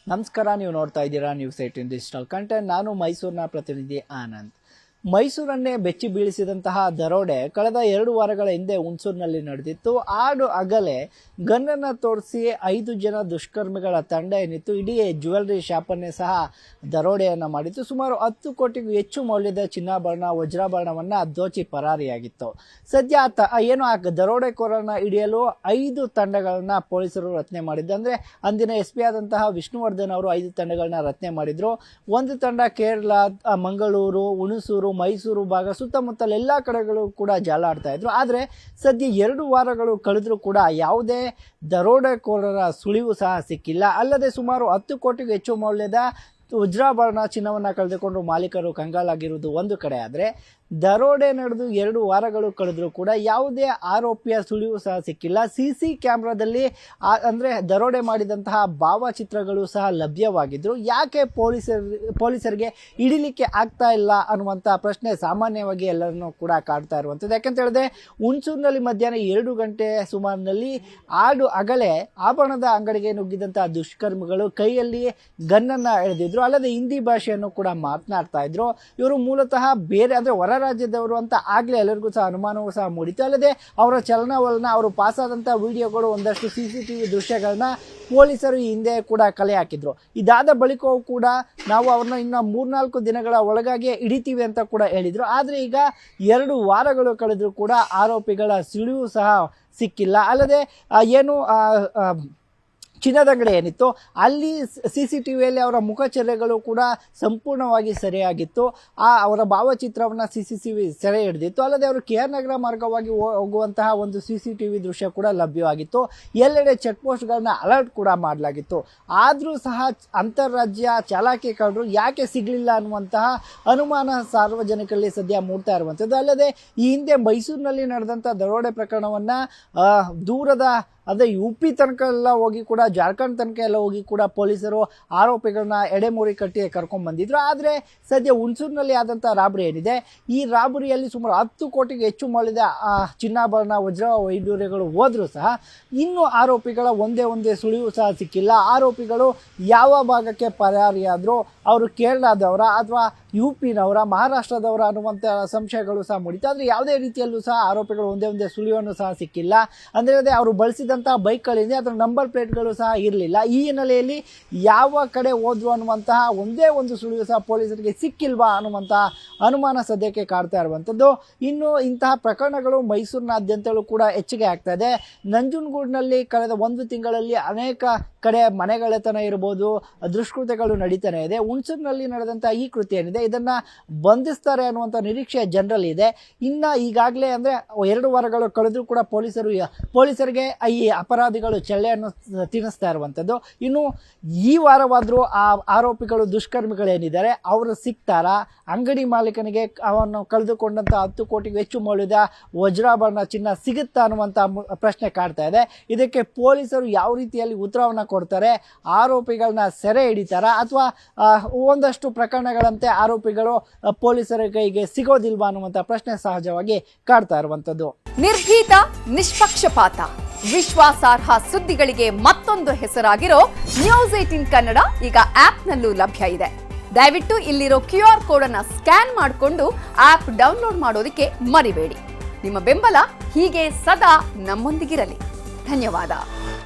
ನಮಸ್ಕಾರ, ನೀವು ನೋಡ್ತಾ ಇದ್ದೀರಾ ನ್ಯೂಸ್18 ಡಿಜಿಟಲ್ ಕಂಟೆಂಟ್. ನಾನು ಮೈಸೂರಿನ ಪ್ರತಿನಿಧಿ ಆನಂದ್. ಮೈಸೂರನ್ನೇ ಬೆಚ್ಚಿ ಬೀಳಿಸಿದಂತಹ ದರೋಡೆ ಕಳೆದ 2 ವಾರಗಳ ಹಿಂದೆ ಹುಣಸೂರಿನಲ್ಲಿ ನಡೆದಿತ್ತು. ಆಡು ಅಗಲೇ ಗನ್ನನ್ನು ತೋರಿಸಿ 5 ಜನ ದುಷ್ಕರ್ಮಿಗಳ ತಂಡ ಏನಿತ್ತು ಇಡೀ ಜ್ಯುವೆಲರಿ ಶಾಪನ್ನೇ ಸಹ ದರೋಡೆಯನ್ನು ಮಾಡಿತ್ತು. ಸುಮಾರು 10 ಕೋಟಿಗೂ ಹೆಚ್ಚು ಮೌಲ್ಯದ ಚಿನ್ನಾಭರಣ, ವಜ್ರಾಭರಣವನ್ನು ದೋಚಿ ಪರಾರಿಯಾಗಿತ್ತು. ಸದ್ಯ ಏನು ಆ ದರೋಡೆಕೋರನ ಹಿಡಿಯಲು 5 ತಂಡಗಳನ್ನ ಪೊಲೀಸರು ರಚನೆ ಮಾಡಿದ್ದು. ಅಂದ್ರೆ ಅಂದಿನ SP ಆದಂತಹ ವಿಷ್ಣುವರ್ಧನ್ ಅವರು 5 ತಂಡಗಳನ್ನ ರಚನೆ ಮಾಡಿದ್ರು. ಒಂದು ತಂಡ ಕೇರಳ, ಮಂಗಳೂರು, ಹುಣಸೂರು, ಮೈಸೂರು ಭಾಗ ಸುತ್ತಮುತ್ತಲ ಎಲ್ಲ ಕಡೆಗಳು ಕೂಡ ಜಾಲ ಆಡ್ತಾ ಇದ್ರು. ಆದರೆ ಸದ್ಯ 2 ವಾರಗಳು ಕಳೆದ್ರೂ ಕೂಡ ಯಾವುದೇ ದರೋಡೆಕೋರರ ಸುಳಿವು ಸಹ ಸಿಕ್ಕಿಲ್ಲ. ಅಲ್ಲದೆ ಸುಮಾರು 10 ಕೋಟಿಗೂ ಹೆಚ್ಚು ಮೌಲ್ಯದ ವಜ್ರಾಭರಣ, ಚಿನ್ನವನ್ನು ಕಳೆದುಕೊಂಡು ಮಾಲೀಕರು ಕಂಗಾಲಾಗಿರುವುದು ಒಂದು ಕಡೆ ಆದರೆ, ದರೋಡೆ ನಡೆದು 2 ವಾರಗಳು ಕಳೆದ್ರೂ ಕೂಡ ಯಾವುದೇ ಆರೋಪಿಯ ಸುಳಿವು ಸಹ ಸಿಕ್ಕಿಲ್ಲ. CC ಕ್ಯಾಮ್ರಾದಲ್ಲಿ ಅಂದರೆ ದರೋಡೆ ಮಾಡಿದಂತಹ ಭಾವಚಿತ್ರಗಳು ಸಹ ಲಭ್ಯವಾಗಿದ್ರು. ಯಾಕೆ ಪೊಲೀಸರಿಗೆ ಹಿಡಿಲಿಕ್ಕೆ ಆಗ್ತಾ ಇಲ್ಲ ಅನ್ನುವಂಥ ಪ್ರಶ್ನೆ ಸಾಮಾನ್ಯವಾಗಿ ಎಲ್ಲರನ್ನೂ ಕೂಡ ಕಾಡ್ತಾ ಇರುವಂಥದ್ದು. ಯಾಕಂತ ಹೇಳಿದ್ರೆ ಹುಣಸೂರಿನಲ್ಲಿ ಮಧ್ಯಾಹ್ನ 2 ಗಂಟೆ ಸುಮಾರಿನಲ್ಲಿ ಆಡು ಅಗಲೇ ಆಭರಣದ ಅಂಗಡಿಗೆ ನುಗ್ಗಿದಂತಹ ದುಷ್ಕರ್ಮಿಗಳು ಕೈಯಲ್ಲಿ ಗನ್ನನ್ನು ಎಳೆದಿದ್ರು. ಅಲ್ಲದೆ ಹಿಂದಿ ಭಾಷೆಯನ್ನು ಕೂಡ ಮಾತನಾಡ್ತಾ ಇದ್ರು. ಇವರು ಮೂಲತಃ ಬೇರೆ ಅಂದರೆ ಹೊರ ರಾಜ್ಯದವರು ಅಂತ ಆಗ್ಲೇ ಎಲ್ಲರಿಗೂ ಸಹ ಅನುಮಾನವೂ ಸಹ ಮೂಡಿತು. ಅಲ್ಲದೆ ಅವರ ಚಲನವಲನ, ಅವರು ಪಾಸಾದಂಥ ವಿಡಿಯೋಗಳು, ಒಂದಷ್ಟು CCTV ದೃಶ್ಯಗಳನ್ನ ಪೊಲೀಸರು ಈ ಹಿಂದೆ ಕೂಡ ಕಲೆ ಹಾಕಿದ್ರು. ಇದಾದ ಬಳಿಕವೂ ಕೂಡ ನಾವು ಅವ್ರನ್ನ ಇನ್ನು 3-4 ದಿನಗಳ ಒಳಗಾಗಿ ಹಿಡಿತೀವಿ ಅಂತ ಕೂಡ ಹೇಳಿದ್ರು. ಆದರೆ ಈಗ 2 ವಾರಗಳು ಕಳೆದರೂ ಕೂಡ ಆರೋಪಿಗಳ ಸುಳಿವು ಸಹ ಸಿಕ್ಕಿಲ್ಲ. ಅಲ್ಲದೆ ಏನು ಚಿನ್ನದ ಅಂಗಡಿ ಏನಿತ್ತು ಅಲ್ಲಿ CCTVಯಲ್ಲಿ ಅವರ ಮುಖಚರ್ಯಗಳು ಕೂಡ ಸಂಪೂರ್ಣವಾಗಿ ಸೆರೆಯಾಗಿತ್ತು. ಅವರ ಭಾವಚಿತ್ರವನ್ನು CCTV ಸೆರೆ ಹಿಡಿದಿತ್ತು. ಅಲ್ಲದೆ ಅವರು KR ನಗರ ಮಾರ್ಗವಾಗಿ ಹೋಗುವಂತಹ ಒಂದು CCTV ದೃಶ್ಯ ಕೂಡ ಲಭ್ಯವಾಗಿತ್ತು. ಎಲ್ಲೆಡೆ ಚೆಕ್ ಪೋಸ್ಟ್ಗಳನ್ನ ಅಲರ್ಟ್ ಕೂಡ ಮಾಡಲಾಗಿತ್ತು. ಆದರೂ ಸಹ ಅಂತಾರಾಜ್ಯ ಚಾಲಾಕಿ ಕಳ್ಳರು ಯಾಕೆ ಸಿಗಲಿಲ್ಲ ಅನ್ನುವಂತಹ ಅನುಮಾನ ಸಾರ್ವಜನಿಕರಲ್ಲಿ ಸದ್ಯ ಮೂಡ್ತಾ ಇರುವಂಥದ್ದು. ಅಲ್ಲದೆ ಈ ಹಿಂದೆ ಮೈಸೂರಿನಲ್ಲಿ ನಡೆದಂಥ ದರೋಡೆ ಪ್ರಕರಣವನ್ನು ದೂರದ ಅದೇ UP ತನಕ ಎಲ್ಲ ಹೋಗಿ ಕೂಡ, ಜಾರ್ಖಂಡ್ ತನಕ ಎಲ್ಲ ಹೋಗಿ ಕೂಡ ಪೊಲೀಸರು ಆರೋಪಿಗಳನ್ನ ಎಡೆಮೂರಿ ಕಟ್ಟಿ ಕರ್ಕೊಂಡು ಬಂದಿದ್ರು. ಆದರೆ ಸದ್ಯ ಹುಣಸೂರಿನಲ್ಲಿ ಆದಂಥ ರಾಬರಿ ಏನಿದೆ, ಈ ರಾಬರಿಯಲ್ಲಿ ಸುಮಾರು 10 ಕೋಟಿಗೆ ಹೆಚ್ಚು ಮೌಲ್ಯದ ಚಿನ್ನಾಭರಣ, ವಜ್ರ ವೈಡೂರ್ಯಗಳು ಹೋದರೂ ಸಹ ಇನ್ನೂ ಆರೋಪಿಗಳ ಒಂದೇ ಸುಳಿವು ಸಹ ಸಿಕ್ಕಿಲ್ಲ. ಆರೋಪಿಗಳು ಯಾವ ಭಾಗಕ್ಕೆ ಪರಾರಿಯಾದರೂ, ಅವರು ಕೇರಳದವರ ಅಥವಾ UPನವರ, ಮಹಾರಾಷ್ಟ್ರದವರ ಅನ್ನುವಂಥ ಸಂಶಯಗಳು ಸಹ ಮೂಡಿತು. ಆದರೆ ಯಾವುದೇ ರೀತಿಯಲ್ಲೂ ಸಹ ಆರೋಪಿಗಳು ಒಂದೇ ಸುಳಿವನ್ನು ಸಹ ಸಿಕ್ಕಿಲ್ಲ. ಅಂದರೆ ಅವರು ಬಳಸಿದಂಥ ಬೈಕ್ಗಳಿಂದ ಅದರ ನಂಬರ್ ಪ್ಲೇಟ್ಗಳು ಸಹ ಇರಲಿಲ್ಲ. ಈ ಹಿನ್ನೆಲೆಯಲ್ಲಿ ಯಾವ ಕಡೆ ಹೋದ್ರು ಅನ್ನುವಂತಹ ಒಂದೇ ಒಂದು ಸುಳಿವು ಸಹ ಪೊಲೀಸರಿಗೆ ಸಿಕ್ಕಿಲ್ವಾ ಅನ್ನುವಂತಹ ಅನುಮಾನ ಸದ್ಯಕ್ಕೆ ಕಾಡ್ತಾ ಇರುವಂಥದ್ದು. ಇನ್ನು ಇಂತಹ ಪ್ರಕರಣಗಳು ಮೈಸೂರಿನಾದ್ಯಂತಲೂ ಕೂಡ ಹೆಚ್ಚಿಗೆ ಆಗ್ತಾ ಇದೆ. ನಂಜನಗೂಡಿನಲ್ಲಿ ಕಳೆದ 1 ತಿಂಗಳಲ್ಲಿ ಅನೇಕ ಕಡೆ ಮನೆಗಳ್ಳತನ ಇರ್ಬೋದು, ದುಷ್ಕೃತ್ಯಗಳು ನಡೀತಾನೆ ಇದೆ. ಹುಣಸೂರಿನಲ್ಲಿ ನಡೆದಂಥ ಈ ಕೃತ್ಯ ಏನಿದೆ ಇದನ್ನು ಬಂಧಿಸ್ತಾರೆ ಅನ್ನುವಂಥ ನಿರೀಕ್ಷೆ ಜನರಲ್ಲಿ ಇದೆ. ಇನ್ನು ಈಗಾಗಲೇ ಅಂದರೆ 2 ವಾರಗಳು ಕಳೆದರೂ ಕೂಡ ಪೊಲೀಸರಿಗೆ ಈ ಅಪರಾಧಿಗಳು ಚೆಳ್ಳೆಯನ್ನು ತಿನ್ನಿಸ್ತಾ ಇರುವಂಥದ್ದು. ಇನ್ನು ಈ ವಾರವಾದರೂ ಆ ಆರೋಪಿಗಳು, ದುಷ್ಕರ್ಮಿಗಳೇನಿದ್ದಾರೆ ಅವರು ಸಿಗ್ತಾರಾ? ಅಂಗಡಿ ಮಾಲೀಕನಿಗೆ ಅವನು ಕಳೆದುಕೊಂಡಂಥ 10 ಕೋಟಿಗೂ ಹೆಚ್ಚು ಮೌಲ್ಯದ ವಜ್ರಾಭರಣ, ಚಿನ್ನ ಸಿಗುತ್ತಾ ಅನ್ನುವಂಥ ಪ್ರಶ್ನೆ ಕಾಡ್ತಾ ಇದೆ. ಇದಕ್ಕೆ ಪೊಲೀಸರು ಯಾವ ರೀತಿಯಲ್ಲಿ ಉತ್ತರವನ್ನು ಕೊಡ್ತಾರೆ? ಆರೋಪಿಗಳನ್ನ ಸೆರೆ ಹಿಡಿತಾರಾ ಅಥವಾ ಒಂದಷ್ಟು ಪ್ರಕರಣಗಳಂತೆ ಆರೋಪಿಗಳು ಪೊಲೀಸರ ಕೈಗೆ ಸಿಗೋದಿಲ್ವಾ ಅನ್ನುವಂಥ ಪ್ರಶ್ನೆ ಸಹಜವಾಗಿ ಕಾಡ್ತಾ ಇರುವಂಥದ್ದು. ನಿರ್ಭೀತ, ನಿಷ್ಪಕ್ಷಪಾತ, ವಿಶ್ವಾಸಾರ್ಹ ಸುದ್ದಿಗಳಿಗೆ ಮತ್ತೊಂದು ಹೆಸರಾಗಿರೋ ನ್ಯೂಸ್18 ಕನ್ನಡ ಈಗ ಆಪ್ನಲ್ಲೂ ಲಭ್ಯ ಇದೆ. ದಯವಿಟ್ಟು ಇಲ್ಲಿರೋ QR ಕೋಡ್ ಅನ್ನು ಸ್ಕ್ಯಾನ್ ಮಾಡಿಕೊಂಡು ಆಪ್ ಡೌನ್ಲೋಡ್ ಮಾಡೋದಕ್ಕೆ ಮರಿಬೇಡಿ. ನಿಮ್ಮ ಬೆಂಬಲ ಹೀಗೆ ಸದಾ ನಮ್ಮೊಂದಿಗಿರಲಿ. ಧನ್ಯವಾದ.